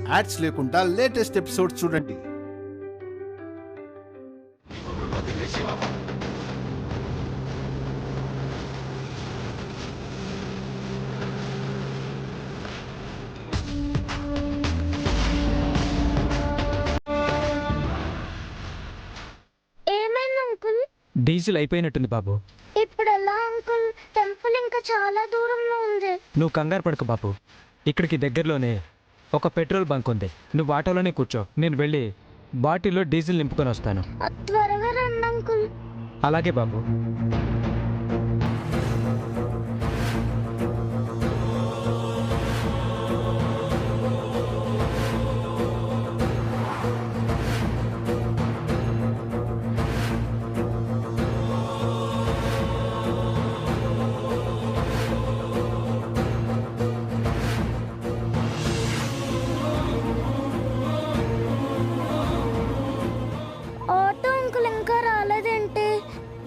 Ads లేకుండా latest episodes చూడండి. ఏమైంది అంకుల్? డీజిల్ అయిపోయినట్టుంది బాబు. ఇప్పుడు ఎలా అంకుల్? టెంపుల్ ఇంకా చాలా దూరంలో ఉంది. నువ్వు కంగారు పడకు బాబు, ఇక్కడికి దగ్గరలోనే ఒక పెట్రోల్ బంక్ ఉంది. నువ్వు ఆటోలోనే కూర్చో, నేను వెళ్ళి బాటిల్లో డీజిల్ నింపుకొని వస్తాను. త్వరగా రండి అంకుల్. అలాగే బాబు. ఆటో అంకుల్ ఇంకా రాలేదేంటి?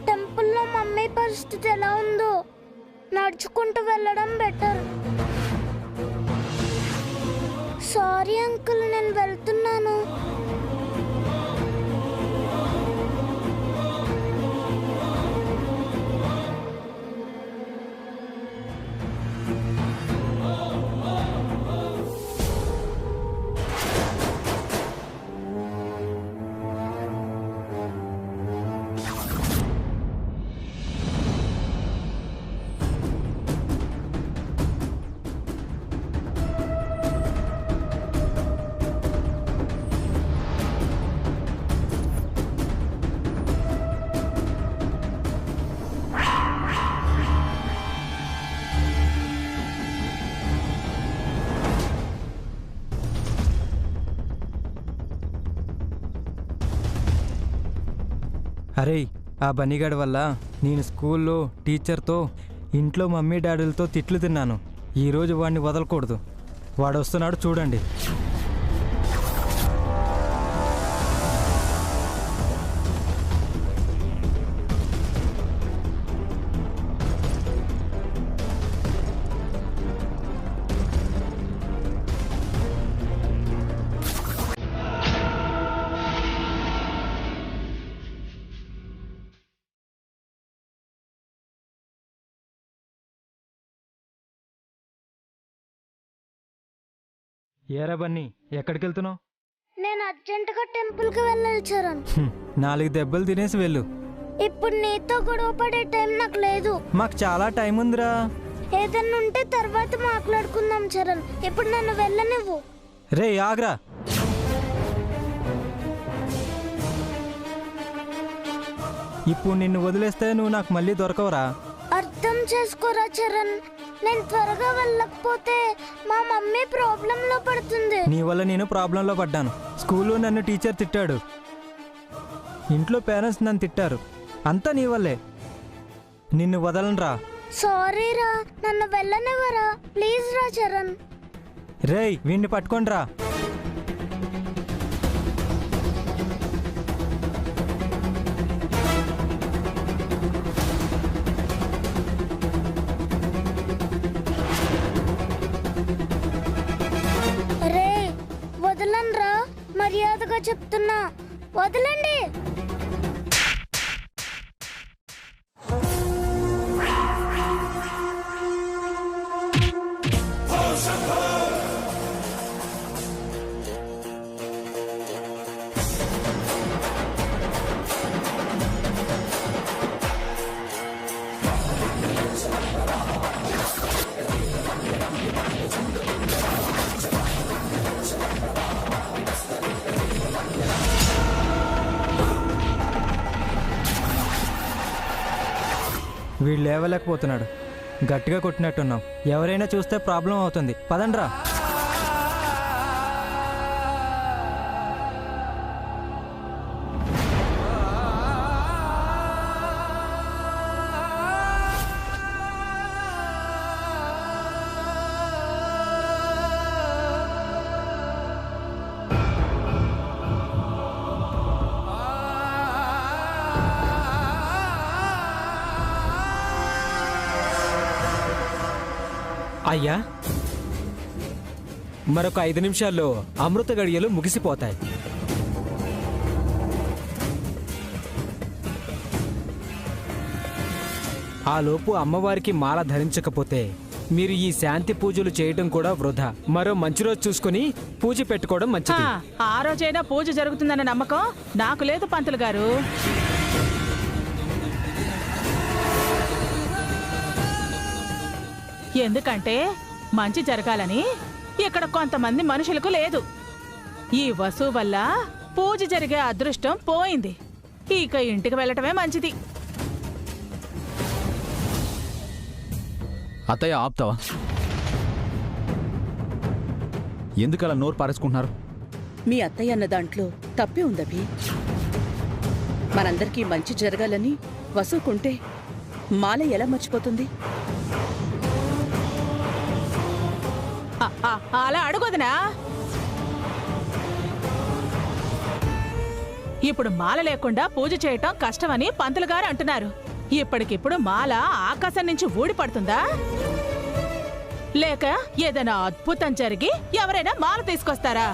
టెంపుల్లో మమ్మీ పరిస్థితి ఎలా ఉందో? నడుచుకుంటూ వెళ్ళడం బెటర్. సారీ అంకుల్, నేను వెళ్తున్నాను. అరే, ఆ బన్నీగాడి వల్ల నేను స్కూల్లో టీచర్తో, ఇంట్లో మమ్మీ డాడీలతో తిట్లు తిన్నాను. ఈరోజు వాడిని వదలకూడదు. వాడు వస్తున్నాడు చూడండి. ఏరా బన్నీ, ఎక్కడికి వెళ్తున్నావు? నేను అర్జెంటుగా టెంపుల్కి వెళ్ళాలి చరణ్. 4 దెబ్బలు తినేసి వెళ్ళు. ఇప్పుడు నీతో గొడవ పడే టైం నాకు లేదు. మాకు చాలా టైం ఉందిరా. ఏదన్నా ఉంటే తర్వాత మాట్లాడుకుందాం చరణ్. ఇప్పుడు నన్ను వెళ్ళనివ్వు. రే ఆగ్రా. ఇప్పుడు నిన్ను వదిలేస్తే నువ్వు నాకు మళ్ళీ దొరకవురా. అర్థం చేసుకోరా చరణ్. నేను త్వరగా వెళ్ళకపోతే మా మమ్మీ ప్రాబ్లంలో పడుతుంది. నీ వల్ల నేను ప్రాబ్లంలో పడ్డాను. స్కూల్లో నన్ను టీచర్ తిట్టాడు, ఇంట్లో పేరెంట్స్ నన్ను తిట్టారు. అంతా నీ వల్లే. నిన్ను వదలనురా. సారీ రా, నన్ను వెళ్ళనివ్వరా ప్లీజ్ రా చరణ్. రేయ్, వీణ్ణి పట్టుకోండి రా. రే వదలనరా, మర్యాదగా చెప్తున్నా, వదలండి. వీడు లేవలేకపోతున్నాడు. గట్టిగా కొట్టినట్టున్నాం. ఎవరైనా చూస్తే ప్రాబ్లం అవుతుంది. పదండ్రా. అయ్యా, మరొక 5 నిమిషాల్లో అమృత గడియలు ముగిసిపోతాయి. ఆ లోపు అమ్మవారికి మాల ధరించకపోతే మీరు ఈ శాంతి పూజలు చేయడం కూడా వృధా. మరో మంచి రోజు చూసుకుని పూజ పెట్టుకోవడం మంచిది. ఆ రోజైనా పూజ జరుగుతుందన్న నమ్మకం నాకు లేదు పంతులు గారు. ఎందుకంటే మంచి జరగాలని ఇక్కడ కొంతమంది మనుషులకు లేదు. ఈ వసువు వల్ల పూజ జరిగే అదృష్టం పోయింది. ఇక ఇంటికి వెళ్ళటమే మంచిది. అత్తయ్య ఆపుతావా? ఎందుకలా నోరు పారేసుకుంటున్నారు? మీ అత్తయ్య అన్న దాంట్లో తప్పే ఉందభి. మనందరికీ మంచి జరగాలని వసుకుంటే మాల ఎలా మర్చిపోతుంది? అలా అడుగుదనా? ఇప్పుడు మాల లేకుండా పూజ చేయటం కష్టమని పంతులు గారు అంటున్నారు. ఇప్పటికిప్పుడు మాల ఆకాశం నుంచి ఊడిపడుతుందా? లేక ఏదైనా అద్భుతం జరిగి ఎవరైనా మాల తీసుకొస్తారా?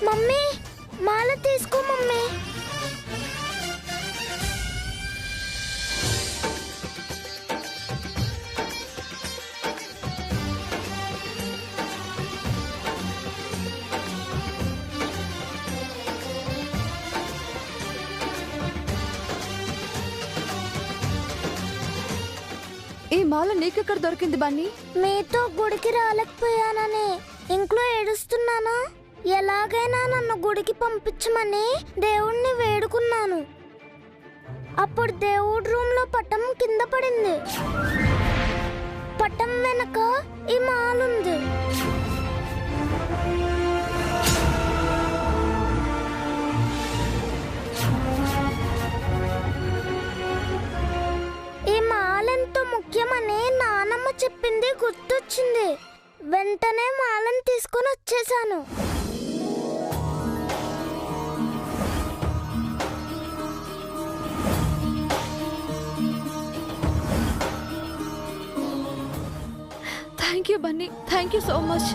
మమ్మీ మాల తీసుకో మమ్మీ. ఈ మాల నీకెక్కడ దొరికింది బన్నీ? మీతో గుడికి రాలేకపోయానని ఇంట్లో ఏడుస్తున్నానా? ఎలాగైనా నన్ను గుడికి పంపించమని దేవుణ్ణి వేడుకున్నాను. అప్పుడు దేవుడి రూమ్ లో పటం కింద పడింది. పటం వెనక ఈ మాలుంది. ఈ మాలెంతో ముఖ్యమని నానమ్మ చెప్పింది గుర్తొచ్చింది. వెంటనే మాలను తీసుకొని వచ్చేసాను. Thank you Bunny, thank you so much.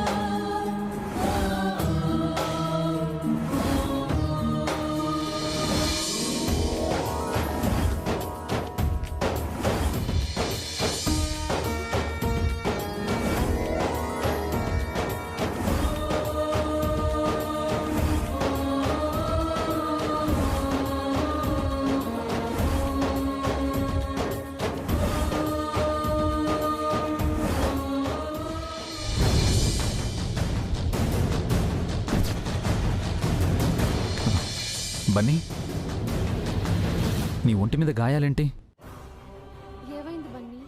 Bunny, నీ ఒంటి మీద గాయాలేంటి? ఏమైంది బన్నీ?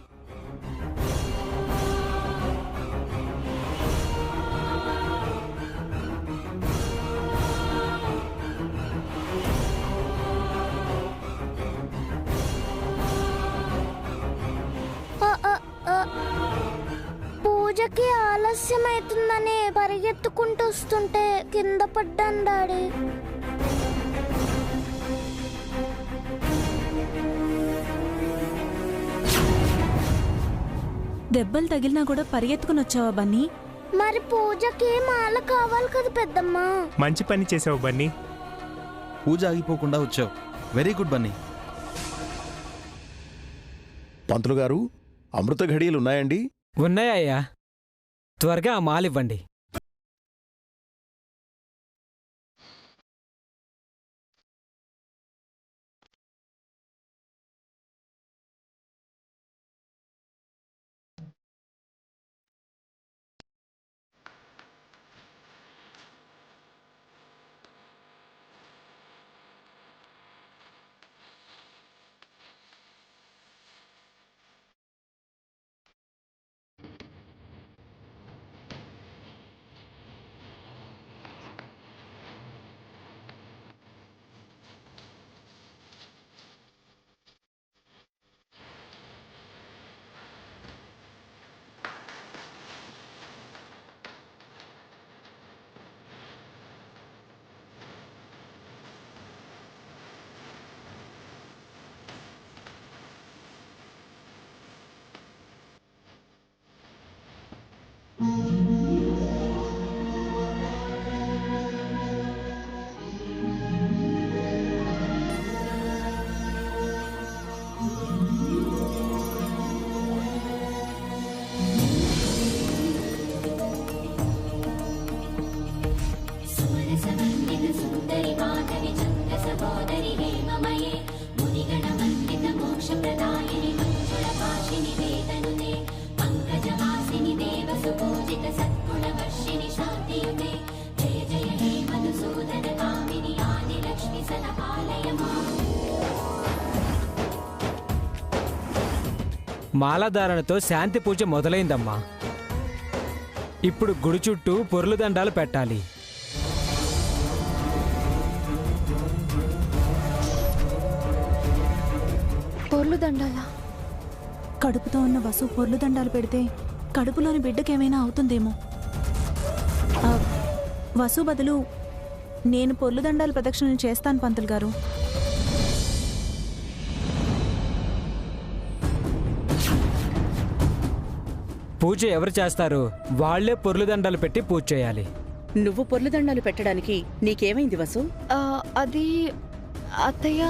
పరిగెత్తుకుంటూ వస్తుంటే కింద పడ్డాను డాడీ. దెబ్బలు తగిలినా కూడా పరిగెత్తుకుని వచ్చావా బన్నీ? మరి పూజకి మాల కావాలి కదా పెద్దమ్మా. మంచి పని చేసావు బన్నీ. పూజ ఆగిపోకుండా వచ్చావు. Very good Bunny. పంతులు గారు, అమృత ఘడియలు ఉన్నాయండి? ఉన్నాయ్యా, త్వరగా ఆ మాలివ్వండి. మాలధారణతో శాంతి పూజ మొదలైందమ్మా. ఇప్పుడు గుడి చుట్టూ పొర్లు దండాలు పెట్టాలి. పొర్లు దండాలా? కడుపుతో ఉన్న వసు పొర్లు దండాలు పెడితే కడుపులోని బిడ్డకేమైనా అవుతుందేమో. వసు బదులు నేను పొర్లు దండాలు ప్రదక్షిణలు చేస్తాను పంతులు గారు. పూజ ఎవరు చేస్తారు? వాళ్లే పొర్లు దండాలు పెట్టి పూజ చేయాలి. నువ్వు పొర్లుదండాలు పెట్టడానికి నీకేమైంది వసు? అది అత్తయ్య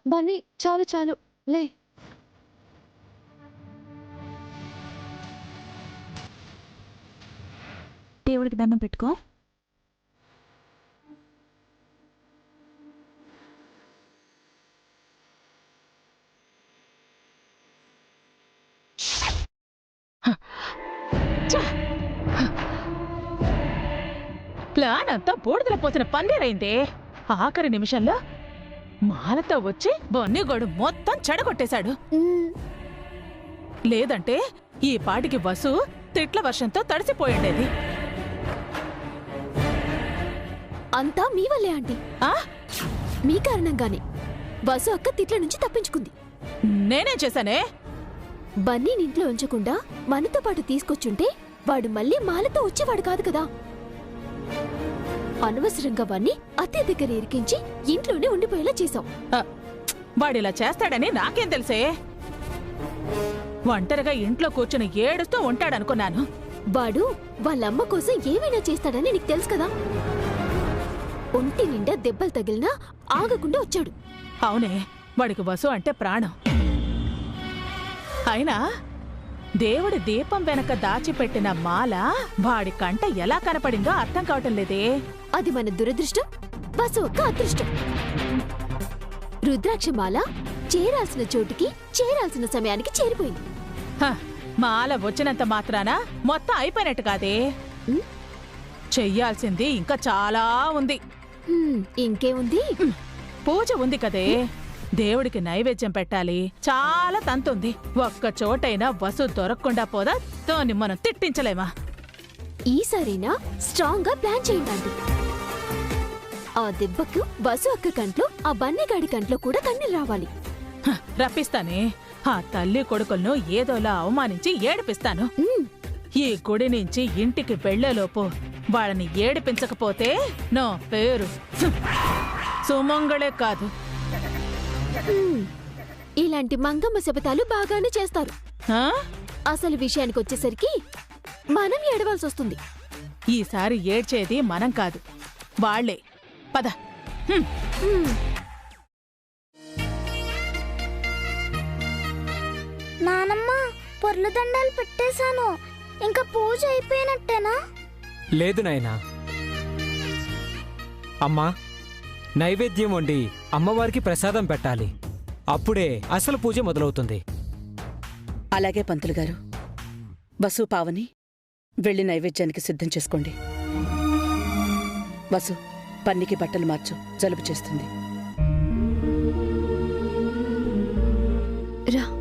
బన్నీ చాలు చాలు లే. దేవుడికి దండం పెట్టుకో. ప్లాన్ అంతా బూడిదల పోసిన పన్నీరైందే. ఆఖరి నిమిషంలో మాలతో వచ్చి బొన్నిగోడు మొత్తం చెడగొట్టేశాడు. లేదంటే ఈ పాటికి వసు తిట్ల వర్షంతో తడిసిపోయిండేది. అంతా మీ వల్లే ఆంటీ. ఆ? మీ కారణంగానే వసు అక్క తిట్ల నుంచి తప్పించుకుంది. నేనేం చేశానే? బన్నీని ఇంట్లో ఉంచకుండా మనతో పాటు తీసుకొచ్చుంటే వాడు మళ్ళీ మాలతో వచ్చేవాడు కాదు కదా. అనవసరంగా వాణ్ణి అత్తయ్య దగ్గర ఇరికించి ఇంట్లోనే ఉండిపోయేలా చేశాం. వాడిలా చేస్తాడని నాకేం తెలుసే? ఒంటరిగా ఇంట్లో కూర్చుని ఏడుస్తూ ఉంటాడనుకున్నాను. వాడు వాళ్ళమ్మ కోసం ఏమైనా చేస్తాడని నీకు తెలుసు కదా. ఒంటి నిండా దెబ్బలు తగిలినా ఆగకుండా వచ్చాడు. అవునే, వాడికి వసు అంటే ప్రాణం. అయినా దేవుడి దీపం వెనక దాచిపెట్టిన మాల వాడి కంట ఎలా కనపడిందో అర్థం కావటం లేదే. అది మన దురదృష్టం, వసు ఒక్క అదృష్టం. రుద్రాక్షమాల చేరాల్సిన చోటికి చేరాల్సిన సమయానికి చేరిపోయింది. మాల వచ్చినంత మాత్రాన మొత్తం అయిపోయినట్టు కాదే. చెయ్యాల్సింది ఇంకా చాలా ఉంది. ఇంకేముంది? పూజ ఉంది కదే. దేవుడికి నైవేద్యం పెట్టాలి. చాలా తంతుంది. ఒక్క చోటైనా వసు దొరకకుండా పోదా తోని మనం తిట్టించలేమా? ఈసారైనా స్ట్రాంగ్ గా ప్లాన్ చేయండి. ఆ దెబ్బకు వసు అక్క కంట్లో ఆ బన్నెగాడి కంట్లో కూడా కన్నీళ్ళు రావాలి. రప్పిస్తానే. ఆ తల్లి కొడుకులను ఏదోలా అవమానించి ఏడిపిస్తాను. ఈ గుడి నుంచి ఇంటికి వెళ్లేలోపు వాళ్ళని ఏడిపించకపోతే నా పేరు సుమంగళే కాదు. ఇలాంటి మంగమ్మ శపథాలు బాగానే చేస్తారు. అసలు విషయానికి వచ్చేసరికి మనం ఏడవాల్సి వస్తుంది. ఈసారి ఏడ్చేది మనం కాదు, వాళ్లే. పద. నానమ్మ, పొర్లు దండాలు పెట్టేశాను. ఇంకా పూజ అయిపోయినట్టేనా? లేదు నాయనా. అమ్మా, నైవేద్యం వండి అమ్మవారికి ప్రసాదం పెట్టాలి. అప్పుడే అసలు పూజ మొదలవుతుంది. అలాగే పంతులు గారు. వసు, పావని వెళ్ళి నైవేద్యానికి సిద్ధం చేసుకోండి. వసు, పన్నికి బట్టలు మార్చు, జలుబు చేస్తుంది. రా.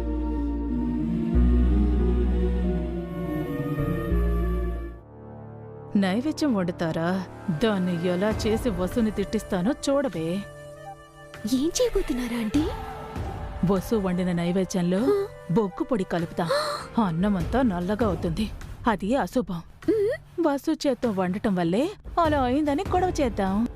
నైవేద్యం వండుతారా? దాన్ని ఎలా చేసి వసుని తిట్టిస్తానో చూడవే. ఏం చేయబోతున్నారా ఆంటీ? వసు వండిన నైవేద్యంలో బొగ్గు పొడి కలుపుతా. అన్నమంతా నల్లగా అవుతుంది. అది అశుభం. వసు చేత్తో వండటం వల్లే అలా అయిందని గొడవ చేద్దాం.